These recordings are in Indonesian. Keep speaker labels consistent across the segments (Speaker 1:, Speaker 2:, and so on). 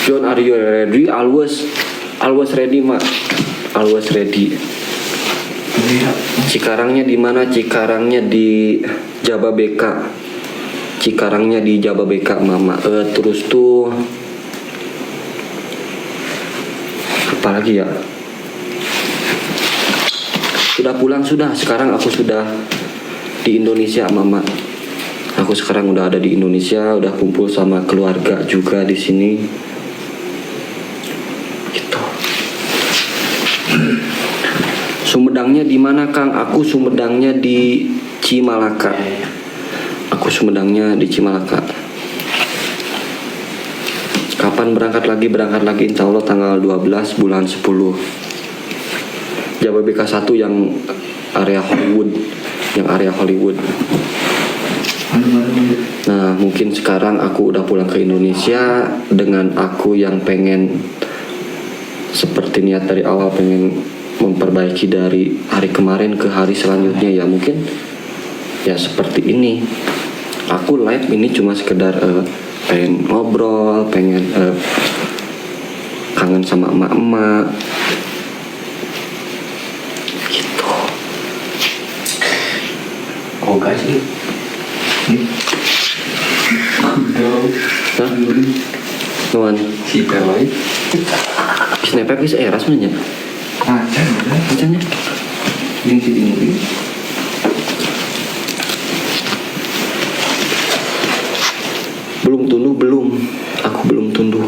Speaker 1: John, are you ready? Always ready, Mak. Always ready. Cikarangnya di mana? Cikarangnya di Jababeka. Cikarangnya di Jababeka, Mama. Terus tuh apa lagi ya? Sudah pulang sudah. Sekarang aku sudah di Indonesia, Mama. Aku sekarang udah ada di Indonesia, udah kumpul sama keluarga juga di sini. Gitu. Sumedangnya di mana, Kang? Aku Sumedangnya di Cimalaka. Aku Sumedangnya di Cimalaka. Kapan berangkat lagi? Berangkat lagi insya Allah tanggal 12 bulan 10. Jababeka 1 yang area Hollywood. Yang area Hollywood. Nah, mungkin sekarang aku udah pulang ke Indonesia dengan aku yang pengen seperti niat dari awal, pengen memperbaiki dari hari kemarin ke hari selanjutnya ya, mungkin ya seperti ini. Aku live ini cuma sekedar pengen ngobrol, pengen kangen sama emak-emak gitu.
Speaker 2: Oh gak sih?
Speaker 1: Hah? Nuan
Speaker 2: Si Peloy
Speaker 1: snapback is era sebenarnya. Macamnya
Speaker 2: yang si ini
Speaker 1: belum tunduh, aku belum tunduh.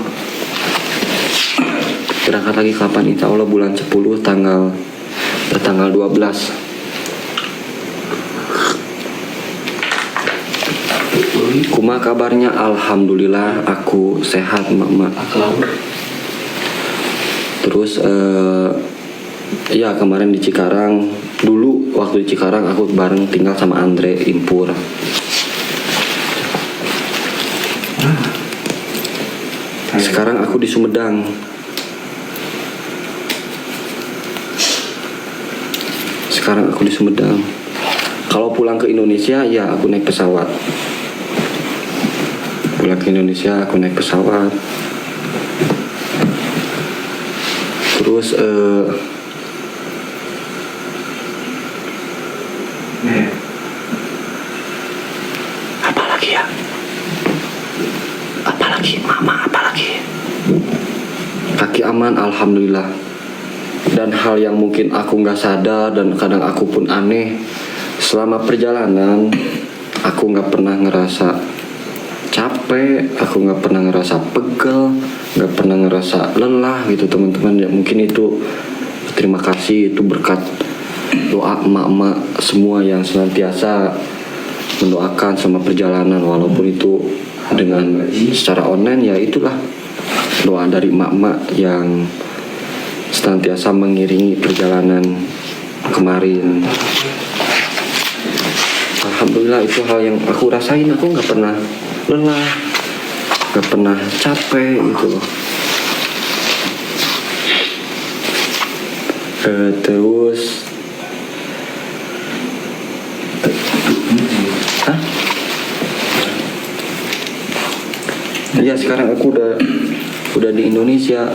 Speaker 1: Berangkat lagi kapan? Insya Allah bulan 10 tanggal 12. Kuma kabarnya? Alhamdulillah aku sehat, Mama. Terus ya kemarin di Cikarang, dulu waktu di Cikarang aku bareng tinggal sama Andre Impur. Sekarang aku di Sumedang. Kalau pulang ke Indonesia ya aku naik pesawat. Terus apalagi Mama, apalagi kaki aman alhamdulillah. Dan hal yang mungkin aku nggak sadar dan kadang aku pun aneh, selama perjalanan aku nggak pernah ngerasa capek, aku nggak pernah ngerasa pegel, nggak pernah ngerasa lelah gitu teman-teman. Ya mungkin itu terima kasih, itu berkat doa emak-emak semua yang senantiasa mendoakan sama perjalanan, walaupun itu dengan secara online. Ya itulah doa dari emak-emak yang senantiasa mengiringi perjalanan kemarin. Alhamdulillah itu hal yang aku rasain. Aku nggak pernah lelah, nggak pernah capek gitu loh. Terus iya sekarang aku udah di Indonesia,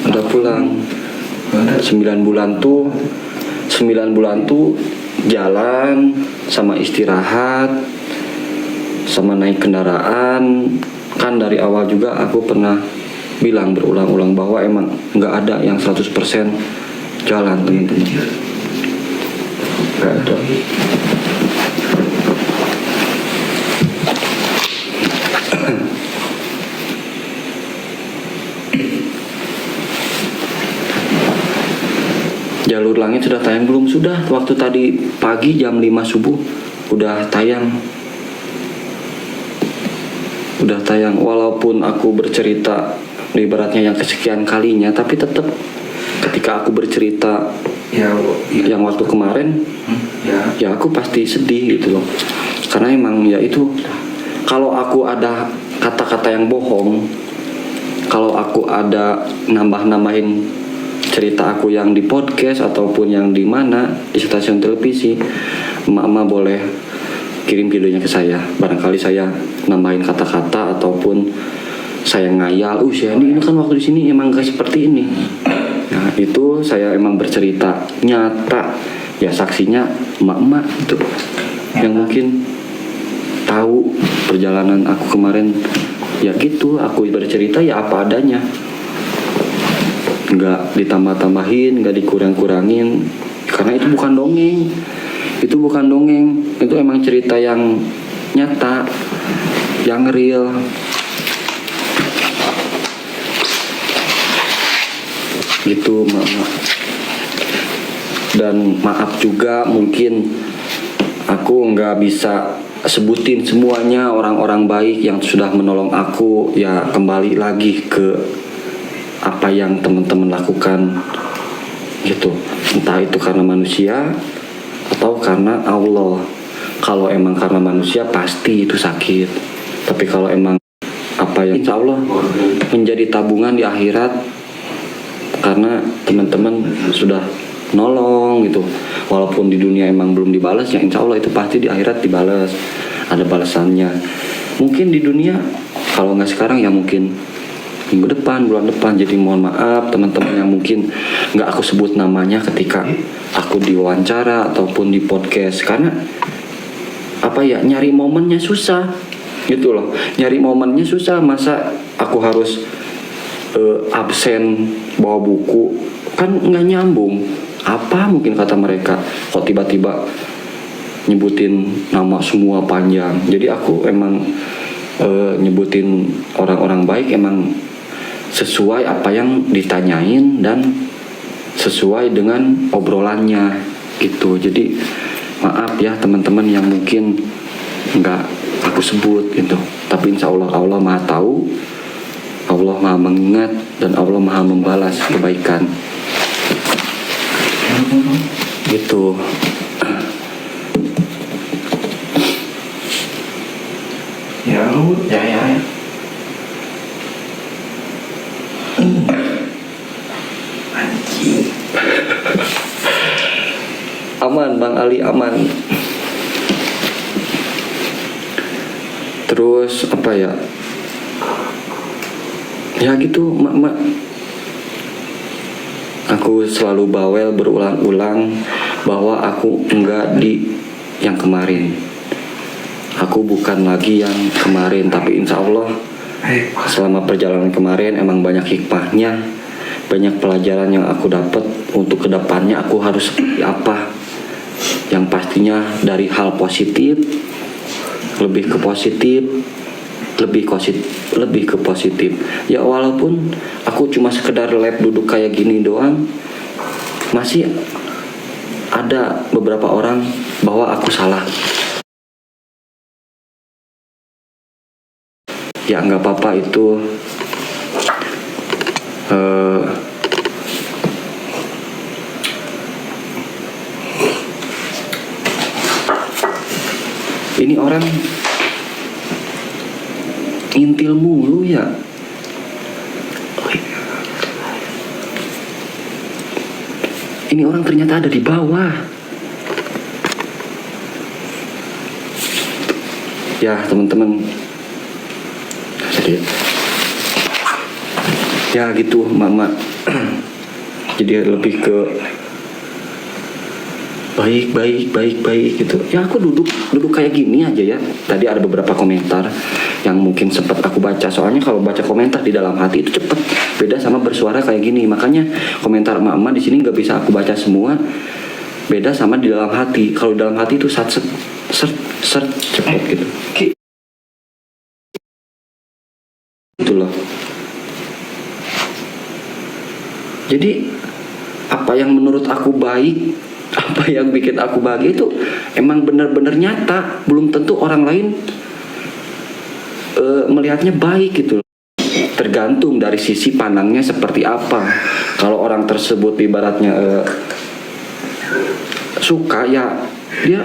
Speaker 1: udah pulang. 9 bulan tuh jalan sama istirahat sama naik kendaraan. Kan dari awal juga aku pernah bilang berulang-ulang bahwa emang nggak ada yang 100% jalan, teman-teman. Nggak ada. Jalur Langit sudah tayang belum? Sudah, waktu tadi pagi jam 5 subuh udah tayang. Walaupun aku bercerita ibaratnya yang kesekian kalinya, tapi tetap ketika aku bercerita yang waktu kemarin ya aku pasti sedih gitu loh. Karena emang ya itu, kalau aku ada kata-kata yang bohong, kalau aku ada nambah-nambahin cerita aku yang di podcast ataupun yang di mana di stasiun televisi, emak-emak boleh kirim videonya ke saya. Barangkali saya nambahin kata-kata ataupun saya ngayal, si Andi ini kan waktu di sini emang gak seperti ini. Nah itu saya emang bercerita nyata, ya saksinya emak-emak itu yang mungkin tahu perjalanan aku kemarin. Ya gitu, aku bercerita ya apa adanya, nggak ditambah-tambahin, nggak dikurang-kurangin, karena itu bukan dongeng. Itu emang cerita yang nyata, yang real. Gitu mama. Dan maaf juga mungkin aku nggak bisa sebutin semuanya orang-orang baik yang sudah menolong aku. Ya kembali lagi ke apa yang teman-teman lakukan gitu, entah itu karena manusia atau karena Allah. Kalau emang karena manusia pasti itu sakit, tapi kalau emang apa yang insya Allah menjadi tabungan di akhirat, karena teman-teman sudah nolong gitu. Walaupun di dunia emang belum dibalas, ya insya Allah itu pasti di akhirat dibalas, ada balasannya. Mungkin di dunia kalau nggak sekarang ya mungkin minggu depan, bulan depan. Jadi mohon maaf teman-teman yang mungkin nggak aku sebut namanya ketika aku diwawancara ataupun di podcast, karena apa ya, nyari momennya susah gitu loh. Nyari momennya susah, masa aku harus absen bawa buku, kan nggak nyambung. Apa mungkin kata mereka kok tiba-tiba nyebutin nama semua panjang. Jadi aku emang nyebutin orang-orang baik emang sesuai apa yang ditanyain dan sesuai dengan obrolannya gitu. Jadi maaf ya teman-teman yang mungkin nggak aku sebut gitu, tapi insya Allah Allah maha tahu, Allah maha mengingat, dan Allah maha membalas kebaikan gitu.
Speaker 2: Ya. Anjing.
Speaker 1: Aman Bang Ali, aman. Terus apa ya, ya gitu mak. Aku selalu bawel berulang-ulang bahwa aku enggak di yang kemarin. Aku bukan lagi yang kemarin, tapi insya Allah selama perjalanan kemarin emang banyak hikmahnya, banyak pelajaran yang aku dapat untuk kedepannya aku harus seperti apa. Yang pastinya dari hal positif lebih ke positif. Ya walaupun aku cuma sekedar lab duduk kayak gini doang, masih ada beberapa orang bahwa aku salah. Ya nggak apa-apa itu. Ini orang ngintil mulu ya. Ini orang ternyata ada di bawah. Ya teman-teman, jadi ya gitu mama. Jadi lebih ke baik gitu. Ya aku duduk kayak gini aja ya. Tadi ada beberapa komentar yang mungkin sempat aku baca. Soalnya kalau baca komentar di dalam hati itu cepet, beda sama bersuara kayak gini. Makanya komentar emak-emak di sini nggak bisa aku baca semua. Beda sama di dalam hati. Kalau di dalam hati itu sat cepet gitu. Itu loh. Jadi apa yang menurut aku baik, apa yang bikin aku bahagia itu emang benar-benar nyata. Belum tentu orang lain melihatnya baik gitu. Tergantung dari sisi pandangnya seperti apa. Kalau orang tersebut ibaratnya suka, ya dia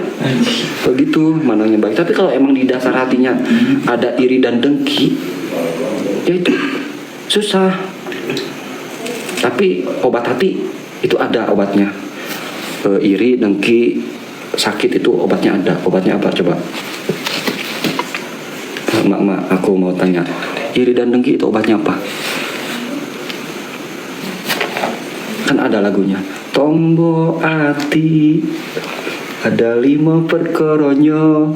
Speaker 1: begitu mandangnya baik. Tapi kalau emang di dasar hatinya ada iri dan dengki, ya itu susah. Tapi obat hati itu ada obatnya. Iri, dengki, sakit itu obatnya ada. Obatnya apa coba? Mak, aku mau tanya. iri dan dengki itu obatnya apa? Kan ada lagunya. Tombo ati ada 5 perkoronyo.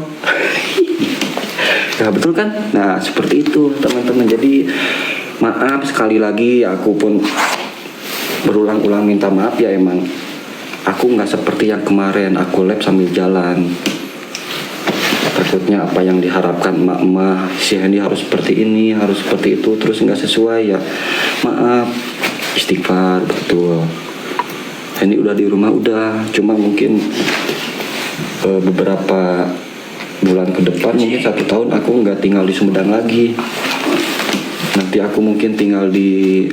Speaker 1: Ya betul kan? Nah seperti itu teman-teman. Jadi maaf sekali lagi, aku pun berulang-ulang minta maaf ya. Emang aku nggak seperti yang kemarin, aku lab sambil jalan. Takutnya apa yang diharapkan emak-emak, si Hendy harus seperti ini, harus seperti itu, terus nggak sesuai ya. Maaf, istighfar, betul. Hendy udah di rumah udah, cuma mungkin beberapa bulan ke depan, mungkin 1 tahun aku nggak tinggal di Sumedang lagi. Nanti aku mungkin tinggal di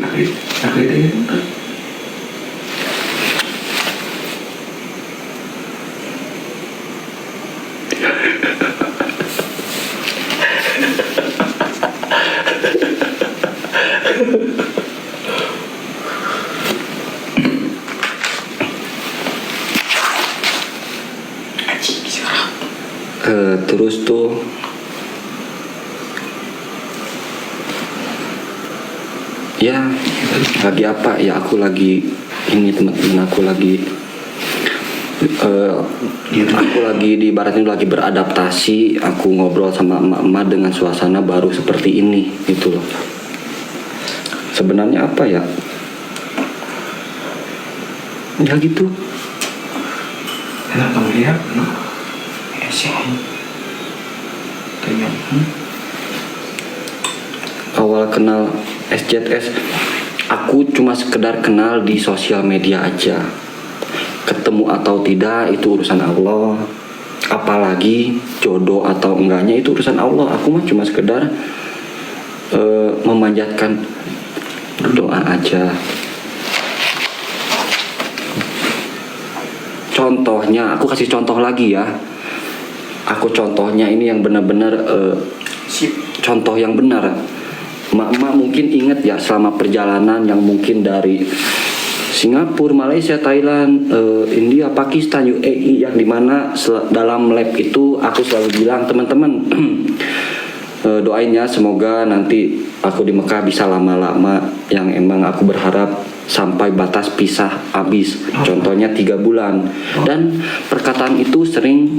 Speaker 1: terus tuh ya lagi apa ya, aku lagi ini teman-teman, aku lagi di ibaratnya lagi beradaptasi. Aku ngobrol sama emak-emak dengan suasana baru seperti ini gitu loh. Sebenarnya apa ya, ya gitu.
Speaker 2: Enak kamu lihat, no? Ya sih. Tanya.
Speaker 1: Awal kenal SJS, aku cuma sekedar kenal di sosial media aja. Ketemu atau tidak itu urusan Allah. Apalagi jodoh atau enggaknya itu urusan Allah. Aku mah cuma sekedar memanjatkan doa aja. Contohnya, aku kasih contoh lagi ya. Aku contohnya ini yang benar-benar contoh yang benar. Mak-mak mungkin ingat ya, selama perjalanan yang mungkin dari Singapura, Malaysia, Thailand, India, Pakistan, UAE, yang dimana dalam lab itu aku selalu bilang teman-teman doain ya, semoga nanti aku di Mekah bisa lama-lama, yang emang aku berharap sampai batas pisah habis, contohnya 3 bulan. Dan perkataan itu sering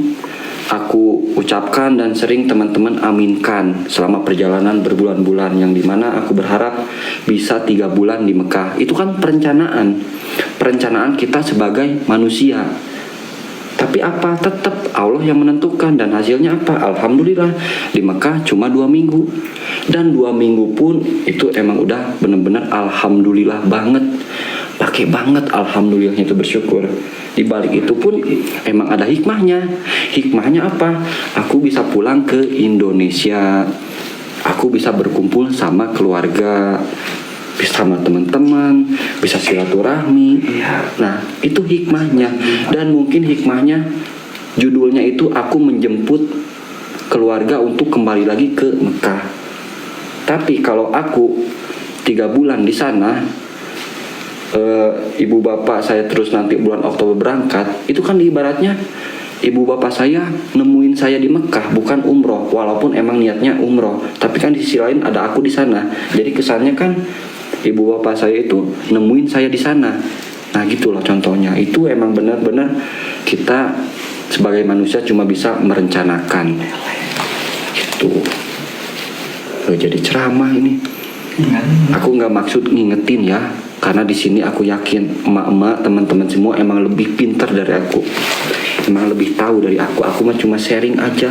Speaker 1: aku ucapkan dan sering teman-teman aminkan selama perjalanan berbulan-bulan, yang dimana aku berharap bisa 3 bulan di Mekah. Itu kan perencanaan kita sebagai manusia. Tapi apa, tetap Allah yang menentukan, dan hasilnya apa? Alhamdulillah di Mekah cuma 2 minggu, dan 2 minggu pun itu emang udah bener-bener alhamdulillah banget, pakai banget alhamdulillahnya itu, bersyukur. Di balik itu pun emang ada hikmahnya. Hikmahnya apa? Aku bisa pulang ke Indonesia, aku bisa berkumpul sama keluarga, bisa sama teman-teman, bisa silaturahmi. Nah itu hikmahnya. Dan mungkin hikmahnya judulnya itu aku menjemput keluarga untuk kembali lagi ke Mekah. Tapi kalau aku 3 bulan di sana, ibu bapak saya terus nanti bulan Oktober berangkat, itu kan ibaratnya ibu bapak saya nemuin saya di Mekah, bukan umroh. Walaupun emang niatnya umroh, tapi kan di sisi lain ada aku di sana. Jadi kesannya kan ibu bapak saya itu nemuin saya di sana. Nah gitu loh contohnya. Itu emang benar-benar kita sebagai manusia cuma bisa merencanakan gitu. Jadi ceramah ini, aku nggak maksud ngingetin ya, karena di sini aku yakin emak-emak, teman-teman semua emang lebih pintar dari aku, emang lebih tahu dari aku. Aku mah cuma sharing aja.